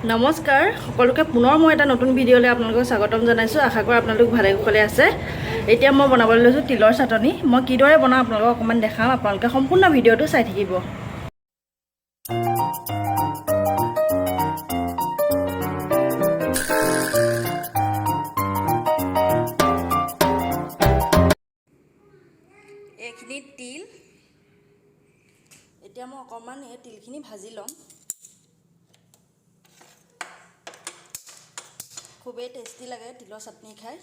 নমস্কাৰ সকলোকে পুনৰ মই এটা নতুন ভিডিঅ'লৈ আপোনালোকক স্বাগতম জনাইছোঁ। আশা কৰোঁ আপোনালোক ভালে কুশলে আছে। এতিয়া মই বনাবলৈ লৈছোঁ তিলৰ চাটনি। মই কিদৰে বনাওঁ আপোনালোকক অকণমান দেখাওঁ, আপোনালোকে সম্পূৰ্ণ ভিডিঅ'টো চাই থাকিব। এইখিনি তিল, এতিয়া মই অকণমান এই তিলখিনি ভাজি ল'ম। খুবেই টেষ্টি লাগে তিলৰ চাটনি খাই।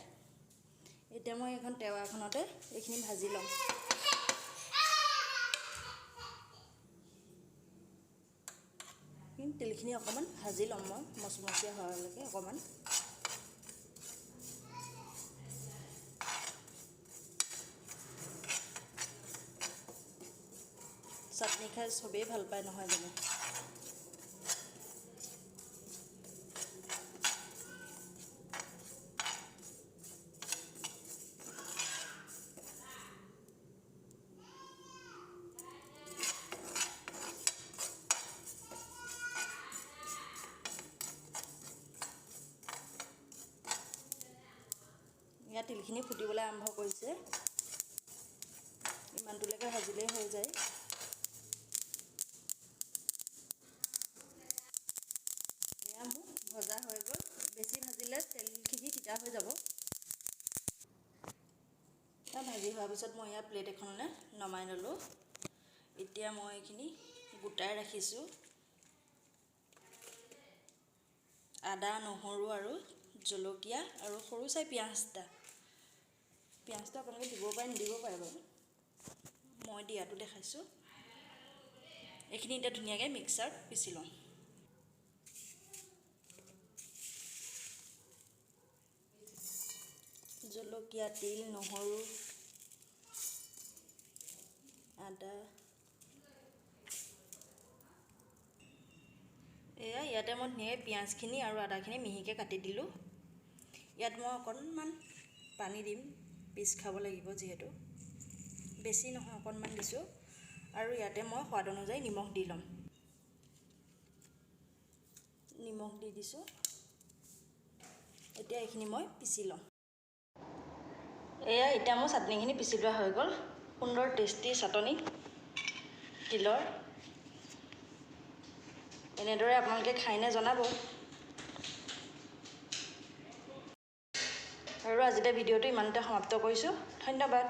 এতিয়া মই এখন টেৱা এখনতে এইখিনি ভাজি ল'ম। তিলখিনি অকণমান ভাজি ল'ম মই মচমচীয়া হোৱালৈকে অকণমান। চাটনি খাই চবেই ভাল পায় নহয় জানো। ইয়াত তিলখিনি ফুটিবলৈ আৰম্ভ কৰিছে, ইমানটোলৈকে ভাজিলেই হৈ যায়। এয়া মোৰ ভজা হৈ গ'ল। বেছি ভাজিলে তেলখিনি তিতা হৈ যাব। ভাজি হোৱাৰ পিছত মই ইয়াত প্লেট এখনলৈ নমাই ল'লোঁ। এতিয়া মই এইখিনি গোটাই ৰাখিছোঁ। আদা, নহৰু আৰু জলকীয়া আৰু সৰু চাই পিঁয়াজটো আপোনালোকে দিব পাৰে নিদিব পাৰে বাৰু, মই দিয়াটো দেখাইছোঁ। এইখিনি এতিয়া ধুনীয়াকৈ মিক্সাৰত পিচি লওঁ। জলকীয়া, তিল, নহৰু, আদা, ইয়াতে মই ধুনীয়াকৈ পিঁয়াজখিনি আৰু আদাখিনি মিহিকৈ কাটি দিলোঁ। ইয়াত মই অকণমান পানী দিম, পিচ খাব লাগিব যিহেতু। বেছি নহয়, অকণমান দিছোঁ। আৰু ইয়াতে মই সোৱাদ অনুযায়ী নিমখ দি ল'ম। নিমখ দি দিছোঁ। এতিয়া এইখিনি মই পিচি ল'ম। এতিয়া মোৰ চাটনিখিনি পিচি লোৱা হৈ গ'ল। সুন্দৰ টেষ্টি চাটনি তিলৰ। এনেদৰে আপোনালোকে খাইনে জনাব। আৰু আজিতে ভিডিঅ'টো ইমানতে সমাপ্ত কৰিছোঁ। ধন্যবাদ।